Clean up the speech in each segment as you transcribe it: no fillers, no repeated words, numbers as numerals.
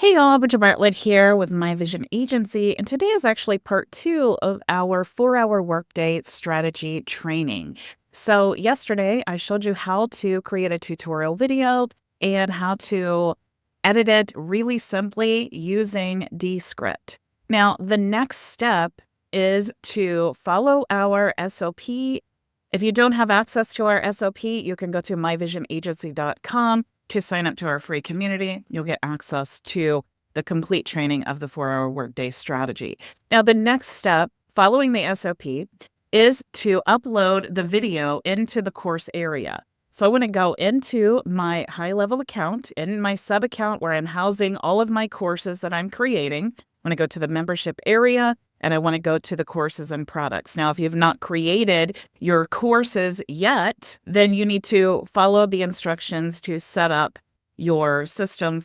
Hey y'all, Bridget Bartlett here with My Vision Agency, and today is actually part 2 of our 4-hour workday strategy training. So yesterday I showed you how to create a tutorial video and how to edit it really simply using Descript. Now, the next step is to follow our SOP. If you don't have access to our SOP, you can go to myvisionagency.com to sign up to our free community. You'll get access to the complete training of the 4-hour workday strategy. Now, the next step following the SOP is to upload the video into the course area. So I want to go into my high-level account, in my sub-account where I'm housing all of my courses that I'm creating. I want to go to the membership area, and I want to go to the courses and products. Now, if you've not created your courses yet, then you need to follow the instructions to set up your system.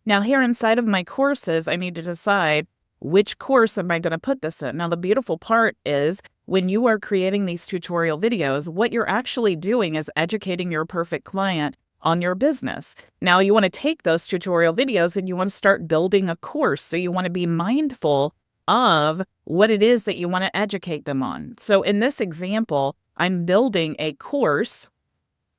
Now, here inside of my courses, I need to decide which course am I going to put this in. Now, the beautiful part is when you are creating these tutorial videos, what you're actually doing is educating your perfect client on your business. Now, you want to take those tutorial videos and you want to start building a course. So you want to be mindful of what it is that you want to educate them on. So in this example, I'm building a course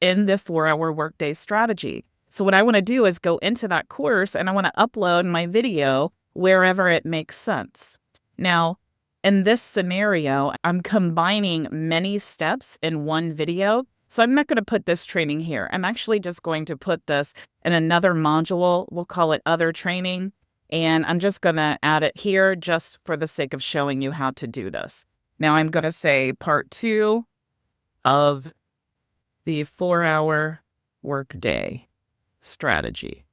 in the 4-hour workday strategy. So what I want to do is go into that course and I want to upload my video wherever it makes sense. Now, in this scenario, I'm combining many steps in one video. So I'm not going to put this training here. I'm actually just going to put this in another module. We'll call it other training. And I'm just going to add it here just for the sake of showing you how to do this. Now I'm going to say part 2 of the 4-hour workday strategy.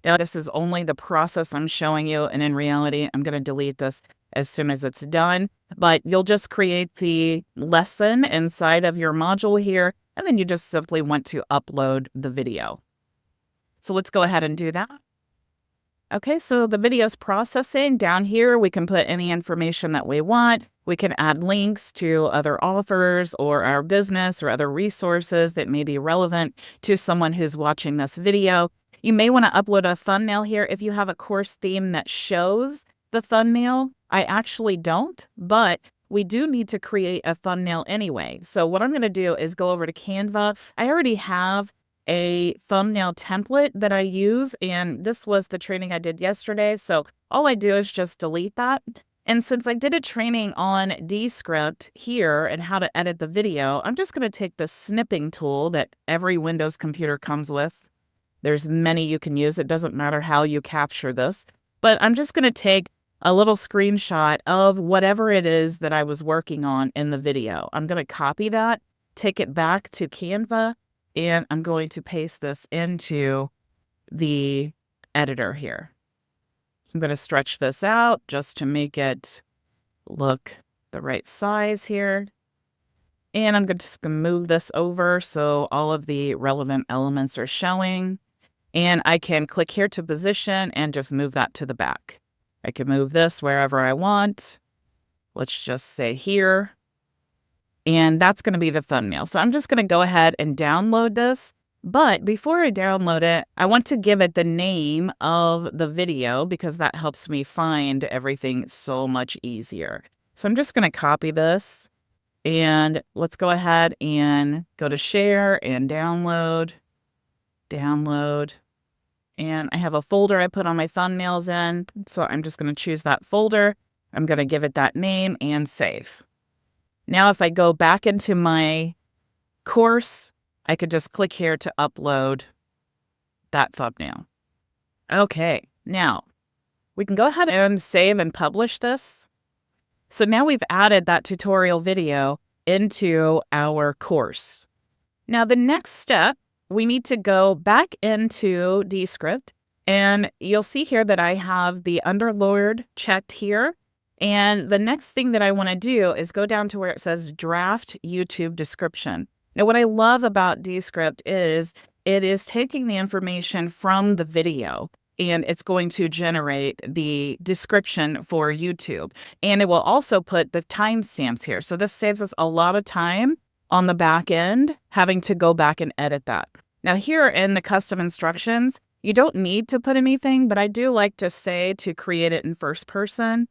Now this is only the process I'm showing you, and in reality, I'm going to delete this as soon as it's done. But you'll just create the lesson inside of your module here, and then you just simply want to upload the video. So let's go ahead and do that. Okay, so the video's processing. Down here, we can put any information that we want. We can add links to other offers or our business or other resources that may be relevant to someone who's watching this video. You may want to upload a thumbnail here if you have a course theme that shows the thumbnail. I actually don't, but we do need to create a thumbnail anyway. So what I'm going to do is go over to Canva. I already have a thumbnail template that I use, and this was the training I did yesterday. So all I do is just delete that. And since I did a training on Descript here and how to edit the video, I'm just going to take the snipping tool that every Windows computer comes with. There's many you can use. It doesn't matter how you capture this, but I'm just going to take a little screenshot of whatever it is that I was working on in the video. I'm going to copy that, take it back to Canva, and I'm going to paste this into the editor here. I'm going to stretch this out just to make it look the right size here. And I'm just going to move this over so all of the relevant elements are showing. And I can click here to position and just move that to the back. I can move this wherever I want. Let's just say here. And that's going to be the thumbnail. So I'm just going to go ahead and download this. But before I download it, I want to give it the name of the video because that helps me find everything so much easier. So I'm just going to copy this. And let's go ahead and go to share and download. And I have a folder I put on my thumbnails in. So I'm just going to choose that folder. I'm going to give it that name and save. Now, if I go back into my course, I could just click here to upload that thumbnail. Okay, now we can go ahead and save and publish this. So now we've added that tutorial video into our course. Now, the next step, we need to go back into Descript, and you'll see here that I have the underlord checked here. And the next thing that I want to do is go down to where it says draft YouTube description. Now, what I love about Descript is it is taking the information from the video and it's going to generate the description for YouTube. And it will also put the timestamps here. So this saves us a lot of time on the back end having to go back and edit that. Now here in the custom instructions, You don't need to put anything, but I do like to say to create it in first person.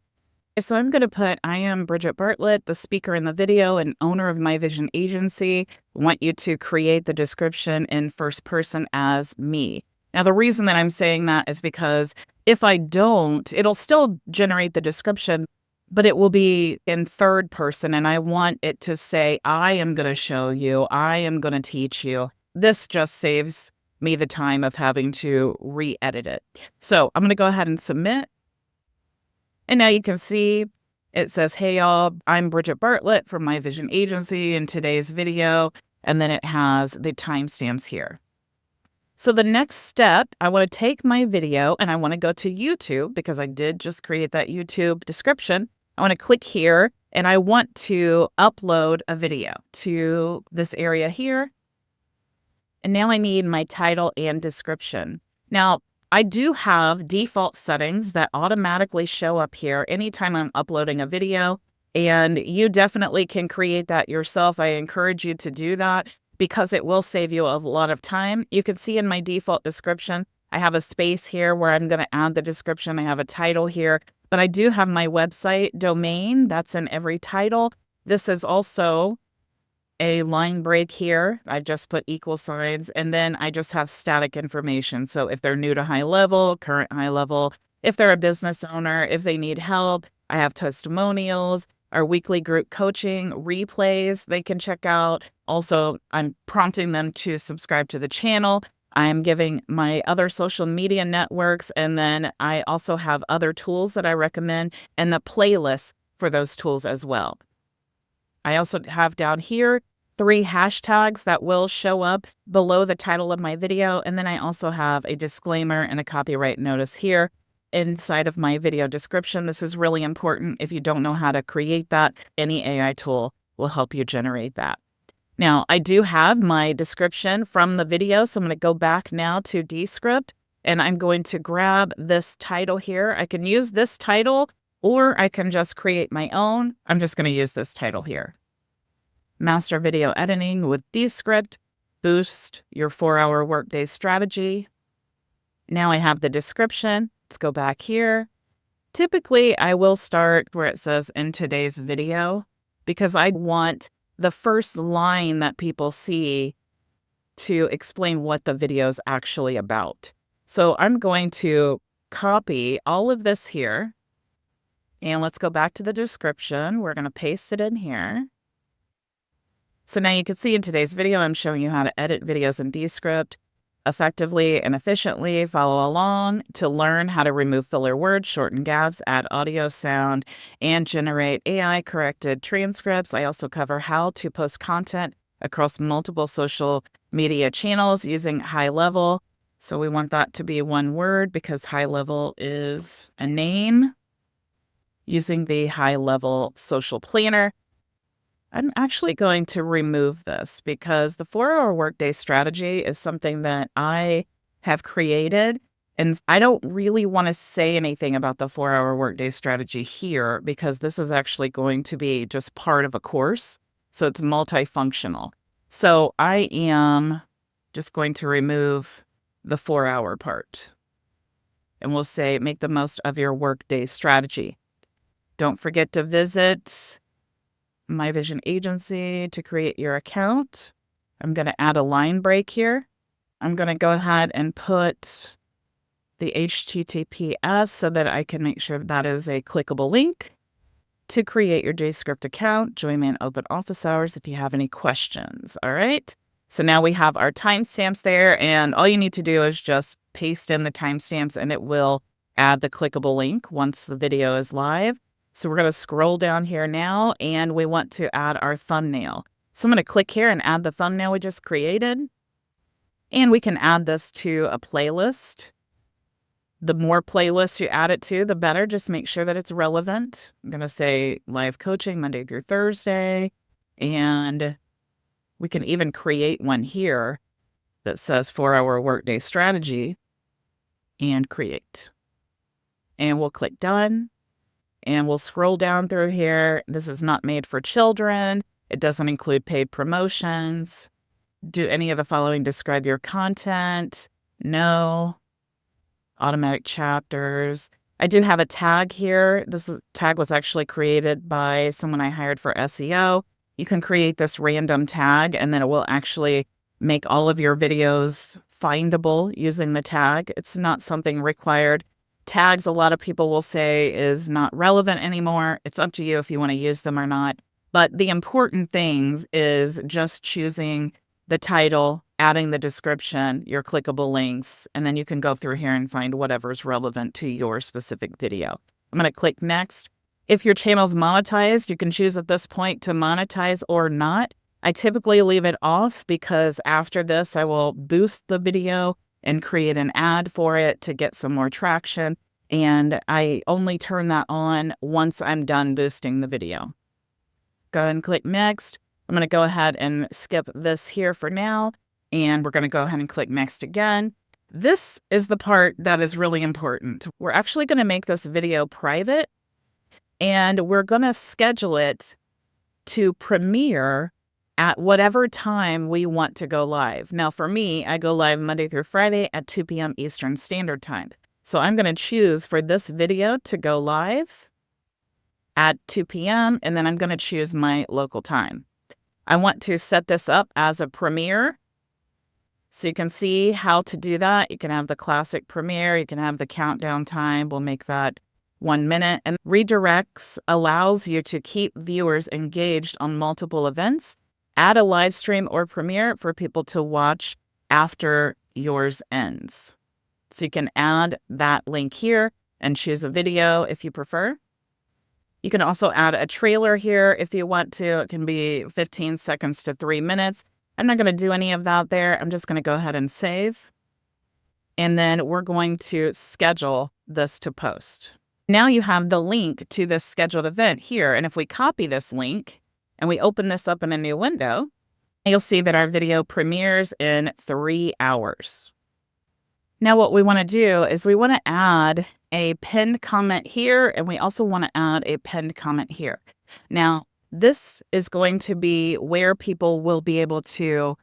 So I'm going to put, I am Bridget Bartlett, the speaker in the video and owner of My Vision Agency. I want you to create the description in first person as me. Now, the reason that I'm saying that is because if I don't, it'll still generate the description, but it will be in third person. And I want it to say, I am going to show you, I am going to teach you. This just saves me the time of having to re-edit it. So I'm going to go ahead and submit. And now you can see it says, hey, y'all, I'm Bridget Bartlett from My Vision Agency in today's video. And then it has the timestamps here. So the next step, I want to take my video and I want to go to YouTube because I did just create that YouTube description. I want to click here and I want to upload a video to this area here. And now I need my title and description. Now, I do have default settings that automatically show up here anytime I'm uploading a video, and you definitely can create that yourself. I encourage you to do that because it will save you a lot of time. You can see in my default description, I have a space here where I'm going to add the description. I have a title here, but I do have my website domain that's in every title. This is also a line break here. I just put equal signs, and then I just have static information. So if they're new to high level, current high level, if they're a business owner, if they need help, I have testimonials, our weekly group coaching, replays they can check out. Also, I'm prompting them to subscribe to the channel. I'm giving my other social media networks, and then I also have other tools that I recommend and the playlist for those tools as well. I also have down here 3 hashtags that will show up below the title of my video. And then I also have a disclaimer and a copyright notice here inside of my video description. This is really important. If you don't know how to create that, any AI tool will help you generate that. Now, I do have my description from the video, so I'm going to go back now to Descript, and I'm going to grab this title here. I can use this title, or I can just create my own. I'm just going to use this title here. Master Video Editing with Descript, Boost Your 4-Hour Workday Strategy. Now I have the description. Let's go back here. Typically, I will start where it says in today's video because I want the first line that people see to explain what the video is actually about. So I'm going to copy all of this here. And let's go back to the description. We're going to paste it in here. So now you can see in today's video, I'm showing you how to edit videos in Descript effectively and efficiently. Follow along to learn how to remove filler words, shorten gaps, add audio, sound, and generate AI-corrected transcripts. I also cover how to post content across multiple social media channels using high level. So we want that to be one word because high level is a name. Using the high level social planner. I'm actually going to remove this because the 4-hour workday strategy is something that I have created. And I don't really want to say anything about the 4-hour workday strategy here because this is actually going to be just part of a course. So it's multifunctional. So I am just going to remove the 4-hour part. And we'll say, make the most of your workday strategy. Don't forget to visit My Vision Agency to create your account. I'm going to add a line break here. I'm going to go ahead and put the HTTPS so that I can make sure that is a clickable link to create your Descript account. Join me in open office hours if you have any questions. All right. So now we have our timestamps there, and all you need to do is just paste in the timestamps and it will add the clickable link once the video is live. So we're going to scroll down here now, and we want to add our thumbnail. So I'm going to click here and add the thumbnail we just created. And we can add this to a playlist. The more playlists you add it to, the better. Just make sure that it's relevant. I'm going to say live coaching Monday through Thursday. And we can even create one here that says 4-hour workday strategy and create. And we'll click done. And we'll scroll down through here. This is not made for children. It doesn't include paid promotions. Do any of the following describe your content? No. automatic chapters. I do have a tag here. Tag was actually created by someone I hired for SEO. You can create this random tag and then it will actually make all of your videos findable using the tag. It's not something required. Tags, a lot of people will say, is not relevant anymore. It's up to you if you want to use them or not. But the important things is just choosing the title, adding the description, your clickable links, and then you can go through here and find whatever's relevant to your specific video. I'm going to click next. If your channel's monetized, you can choose at this point to monetize or not. I typically leave it off because after this, I will boost the video and create an ad for it to get some more traction. And I only turn that on once I'm done boosting the video. Go ahead and click next. I'm going to go ahead and skip this here for now. And we're going to go ahead and click next again. This is the part that is really important. We're actually going to make this video private and we're going to schedule it to premiere at whatever time we want to go live. Now for me, I go live Monday through Friday at 2 p.m. Eastern Standard Time. So I'm going to choose for this video to go live at 2 p.m. and then I'm going to choose my local time. I want to set this up as a premiere. So you can see how to do that. You can have the classic premiere. You can have the countdown time. We'll make that 1 minute. And redirects allows you to keep viewers engaged on multiple events. Add a live stream or premiere for people to watch after yours ends. So you can add that link here and choose a video if you prefer. You can also add a trailer here if you want to. It can be 15 seconds to 3 minutes. I'm not going to do any of that there. I'm just going to go ahead and save. And then we're going to schedule this to post. Now you have the link to this scheduled event here. And if we copy this link and we open this up in a new window, you'll see that our video premieres in 3 hours. Now what we want to do is we want to add a pinned comment here, and we also want to add a pinned comment here. Now, this is going to be where people will be able to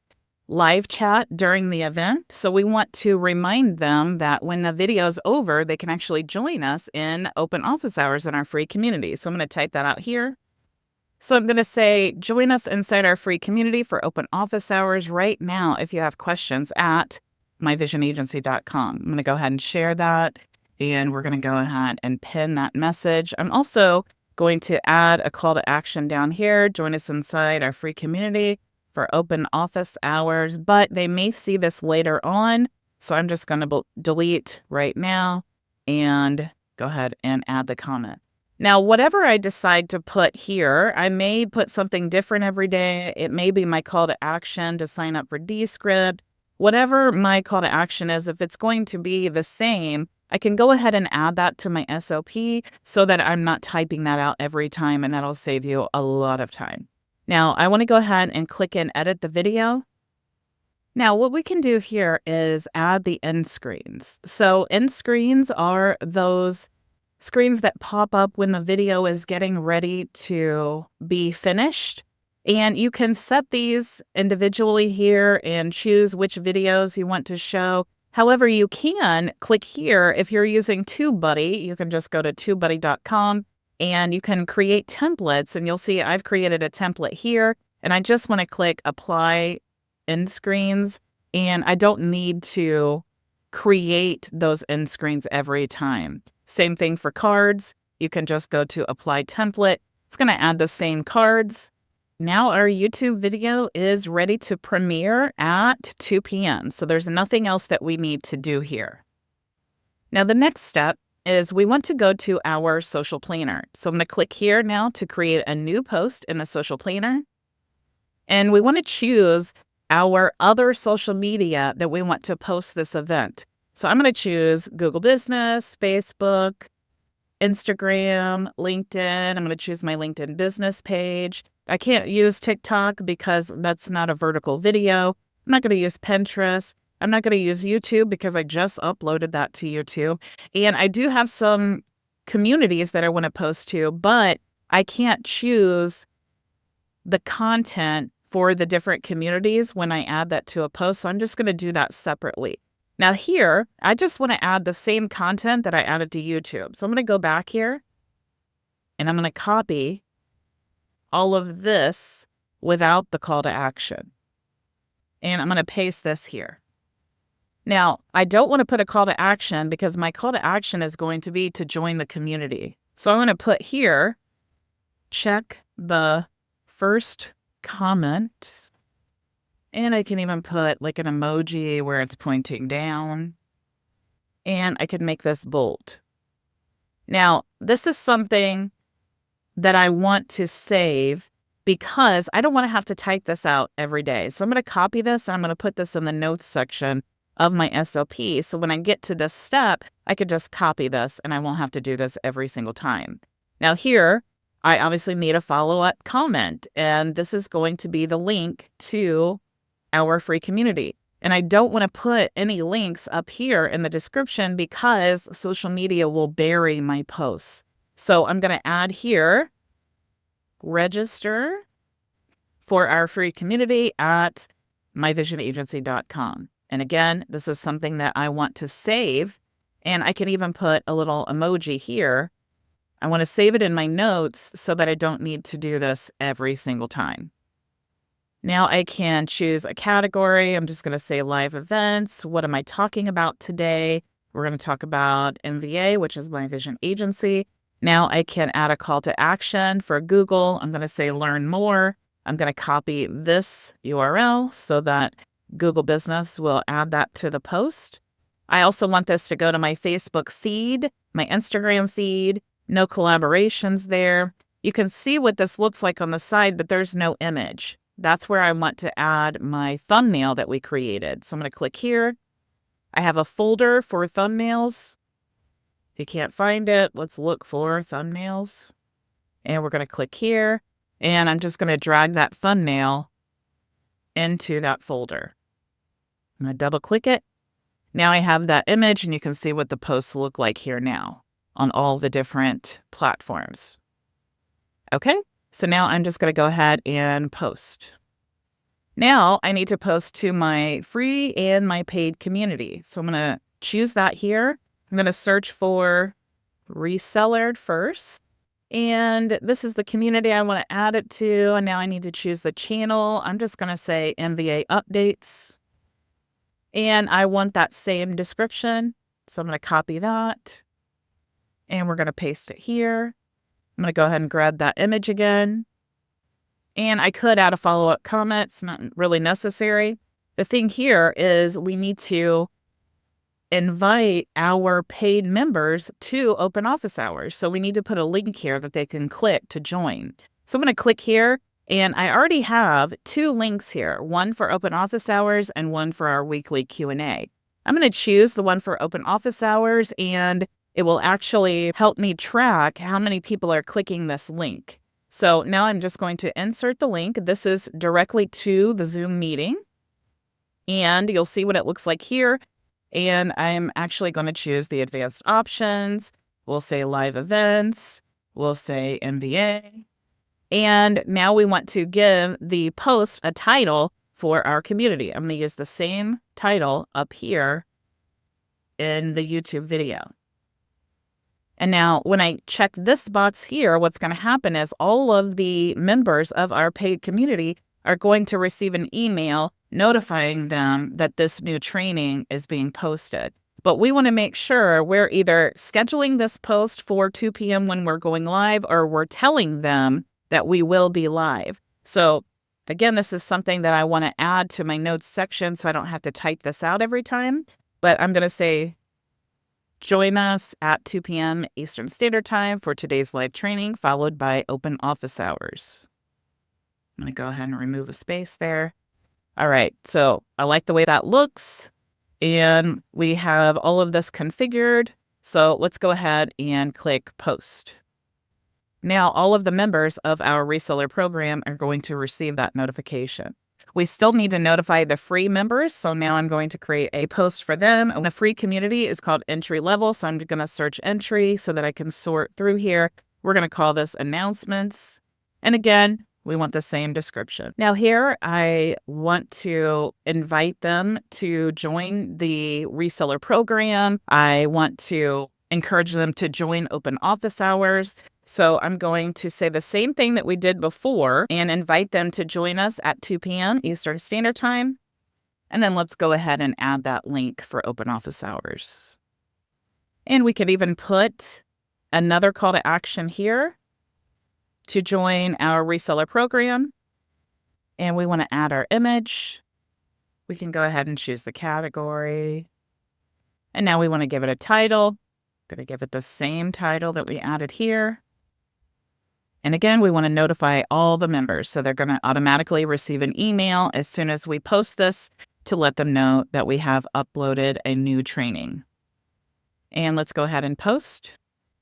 live chat during the event. So we want to remind them that when the video is over, they can actually join us in open office hours in our free community. So I'm going to type that out here. So I'm going to say, join us inside our free community for open office hours right now if you have questions at myvisionagency.com. I'm going to go ahead and share that, and we're going to go ahead and pin that message. I'm also going to add a call to action down here. Join us inside our free community for open office hours, but they may see this later on. So I'm just going to delete right now and go ahead and add the comment. Now, whatever I decide to put here, I may put something different every day. It may be my call to action to sign up for Descript. Whatever my call to action is, if it's going to be the same, I can go ahead and add that to my SOP so that I'm not typing that out every time, and that'll save you a lot of time. Now, I want to go ahead and click and edit the video. Now, what we can do here is add the end screens. So end screens are those screens that pop up when the video is getting ready to be finished. And you can set these individually here and choose which videos you want to show. However, you can click here. If you're using TubeBuddy, you can just go to tubebuddy.com and you can create templates. And you'll see I've created a template here. And I just want to click Apply End Screens. And I don't need to create those end screens every time. Same thing for cards. You can just go to Apply Template. It's going to add the same cards. Now our YouTube video is ready to premiere at 2 p.m. So there's nothing else that we need to do here. Now the next step is we want to go to our social planner. So I'm going to click here now to create a new post in the social planner. And we want to choose our other social media that we want to post this event. So I'm going to choose Google Business, Facebook, Instagram, LinkedIn. I'm going to choose my LinkedIn business page. I can't use TikTok because that's not a vertical video. I'm not going to use Pinterest. I'm not going to use YouTube because I just uploaded that to YouTube. And I do have some communities that I want to post to, but I can't choose the content for the different communities when I add that to a post. So I'm just going to do that separately. Now here, I just want to add the same content that I added to YouTube. So I'm going to go back here and I'm going to copy all of this without the call to action. And I'm going to paste this here. Now, I don't want to put a call to action because my call to action is going to be to join the community. So I'm going to put here, check the first comment. And I can even put like an emoji where it's pointing down. And I can make this bold. Now, this is something that I want to save because I don't want to have to type this out every day. So I'm going to copy this and I'm going to put this in the notes section of my SOP. So when I get to this step, I could just copy this and I won't have to do this every single time. Now here, I obviously need a follow-up comment, and this is going to be the link to our free community. And I don't want to put any links up here in the description because social media will bury my posts. So I'm going to add here, register for our free community at myvisionagency.com. And again, this is something that I want to save, and I can even put a little emoji here. I want to save it in my notes so that I don't need to do this every single time. Now I can choose a category. I'm just going to say live events. What am I talking about today? We're going to talk about MVA, which is my vision agency. Now I can add a call to action for Google. I'm going to say learn more. I'm going to copy this URL so that Google Business will add that to the post. I also want this to go to my Facebook feed, my Instagram feed, no collaborations there. You can see what this looks like on the side, but there's no image. That's where I want to add my thumbnail that we created. So I'm going to click here. I have a folder for thumbnails. If you can't find it, let's look for thumbnails. And we're going to click here. And I'm just going to drag that thumbnail into that folder. I'm going to double click it. Now I have that image and you can see what the posts look like here now on all the different platforms. Okay, so now I'm just going to go ahead and post. Now I need to post to my free and my paid community. So I'm going to choose that here. I'm going to search for reseller first. And this is the community I want to add it to. And now I need to choose the channel. I'm just going to say MVA updates. And I want that same description. So I'm going to copy that. And we're going to paste it here. I'm going to go ahead and grab that image again. And I could add a follow-up comment. It's not really necessary. The thing here is we need to invite our paid members to open office hours. So we need to put a link here that they can click to join. So I'm going to click here, and I already have 2 links here, one for open office hours and one for our weekly Q&A. I'm going to choose the one for open office hours, and it will actually help me track how many people are clicking this link. So now I'm just going to insert the link. This is directly to the Zoom meeting, and you'll see what it looks like here. And I'm actually going to choose the advanced options. We'll say live events. We'll say MVA. And now we want to give the post a title for our community. I'm going to use the same title up here in the YouTube video. And now when I check this box here, what's going to happen is all of the members of our paid community are going to receive an email notifying them that this new training is being posted. But we want to make sure we're either scheduling this post for 2 p.m. when we're going live, or we're telling them that we will be live. So again, this is something that I want to add to my notes section so I don't have to type this out every time. But I'm going to say, join us at 2 p.m. Eastern Standard Time for today's live training, followed by open office hours. I'm going to go ahead and remove a space there. All right, so I like the way that looks, and we have all of this configured. So let's go ahead and click post. Now all of the members of our reseller program are going to receive that notification. We still need to notify the free members, so now I'm going to create a post for them. And the free community is called entry level, so I'm going to search entry so that I can sort through here. We're going to call this announcements. And again, We want the same description. Now here, I want to invite them to join the reseller program. I want to encourage them to join open office hours. So I'm going to say the same thing that we did before and invite them to join us at 2 p.m. Eastern Standard Time. And then let's go ahead and add that link for open office hours. And we could even put another call to action here to join our reseller program. And we want to add our image. We can go ahead and choose the category. And now we want to give it a title. Going to give it the same title that we added here. And again, we want to notify all the members. So they're going to automatically receive an email as soon as we post this to let them know that we have uploaded a new training. And let's go ahead and post.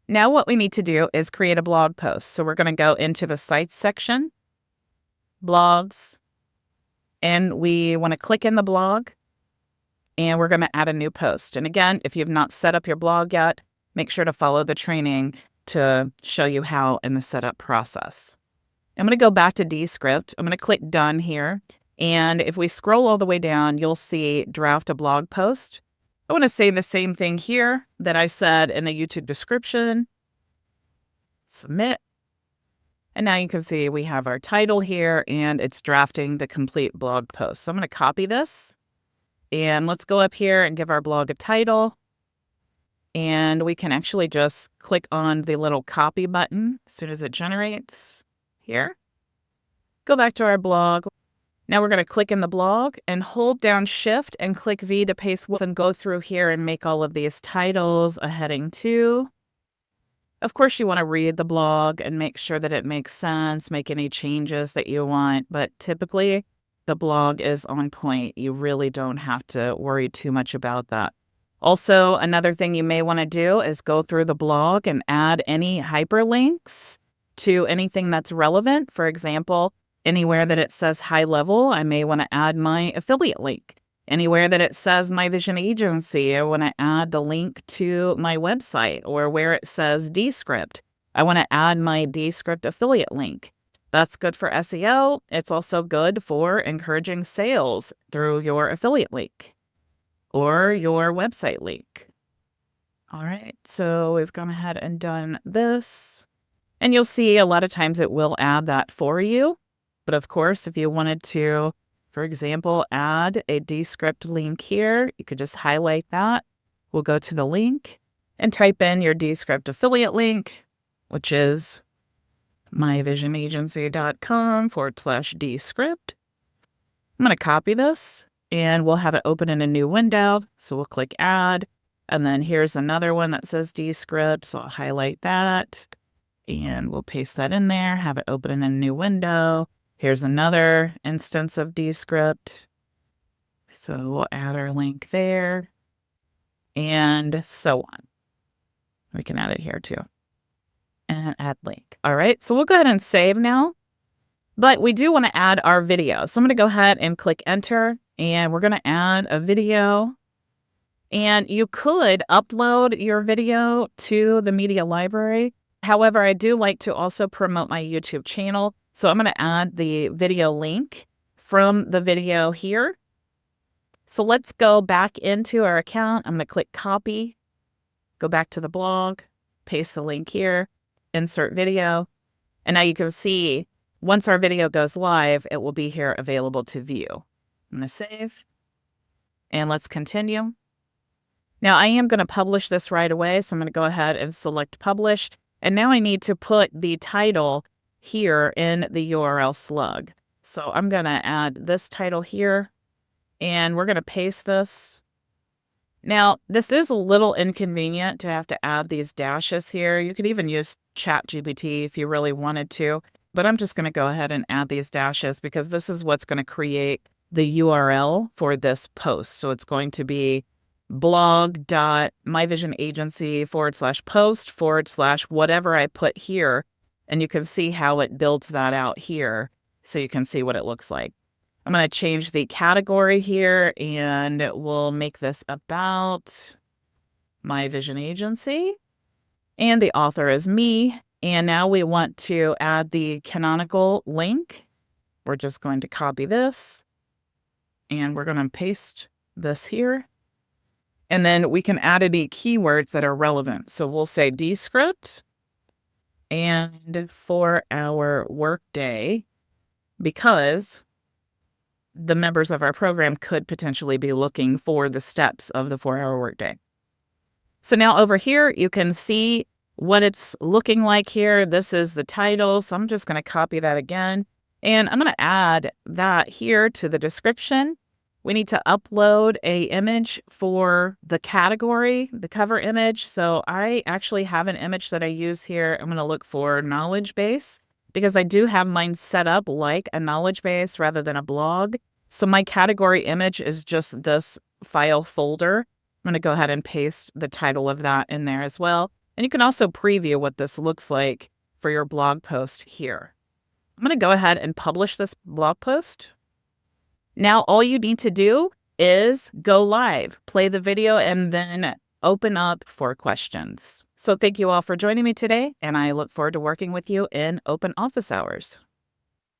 Now what we need to do is create a blog post. So we're going to go into the sites section, blogs, and we want to click in the blog, and we're going to add a new post. And again, if you've not set up your blog yet, make sure to follow the training to show you how in the setup process. I'm going to go back to Descript. I'm going to click Done here. And if we scroll all the way down, you'll see Draft a Blog Post. I want to say the same thing here that I said in the YouTube description. Submit. And now you can see we have our title here, and it's drafting the complete blog post. So I'm going to copy this. And let's go up here and give our blog a title. And we can actually just click on the little copy button as soon as it generates here. Go back to our blog. Now we're going to click in the blog and hold down Shift and click V to paste and go through here and make all of these titles a heading 2. Of course, you want to read the blog and make sure that it makes sense, make any changes that you want. But typically, the blog is on point. You really don't have to worry too much about that. Also, another thing you may want to do is go through the blog and add any hyperlinks to anything that's relevant. For example, anywhere that it says high level, I may want to add my affiliate link. Anywhere that it says my vision agency, I want to add the link to my website, or where it says Descript, I want to add my Descript affiliate link. That's good for SEO. It's also good for encouraging sales through your affiliate link or your website link. All right, so we've gone ahead and done this. And you'll see a lot of times it will add that for you. But of course, if you wanted to, for example, add a Descript link here, you could just highlight that. We'll go to the link and type in your Descript affiliate link, which is myvisionagency.com/Descript. I'm going to copy this and we'll have it open in a new window. So we'll click Add. And then here's another one that says Descript. So I'll highlight that and we'll paste that in there, have it open in a new window. Here's another instance of Descript. So we'll add our link there and so on. We can add it here too. And add link. All right, so we'll go ahead and save now. But we do want to add our video. So I'm going to go ahead and click Enter, and we're going to add a video. And you could upload your video to the media library. However, I do like to also promote my YouTube channel. So I'm going to add the video link from the video here. So let's go back into our account. I'm going to click Copy, go back to the blog, paste the link here, insert video. And now you can see once our video goes live, it will be here available to view. I'm going to save and let's continue. Now I am going to publish this right away. So I'm going to go ahead and select Publish. And now I need to put the title here in the URL slug. So I'm going to add this title here and we're going to paste this. Now, this is a little inconvenient to have to add these dashes here. You could even use ChatGPT if you really wanted to, but I'm just going to go ahead and add these dashes because this is what's going to create the URL for this post. So it's going to be blog.myvisionagency/post/ whatever I put here. And you can see how it builds that out here so you can see what it looks like. I'm going to change the category here and we'll make this about My Vision Agency. And the author is me. And now we want to add the canonical link. We're just going to copy this and we're going to paste this here. And then we can add any keywords that are relevant. So we'll say Descript and for our workday, because the members of our program could potentially be looking for the steps of the 4-hour workday. So now over here, you can see what it's looking like here. This is the title. So I'm just going to copy that again. And I'm going to add that here to the description. We need to upload a image for the category, the cover image. So I actually have an image that I use here. I'm going to look for knowledge base because I do have mine set up like a knowledge base rather than a blog. So my category image is just this file folder. I'm going to go ahead and paste the title of that in there as well. And you can also preview what this looks like for your blog post here. I'm going to go ahead and publish this blog post. Now, all you need to do is go live, play the video, and then open up for questions. So thank you all for joining me today, and I look forward to working with you in open office hours.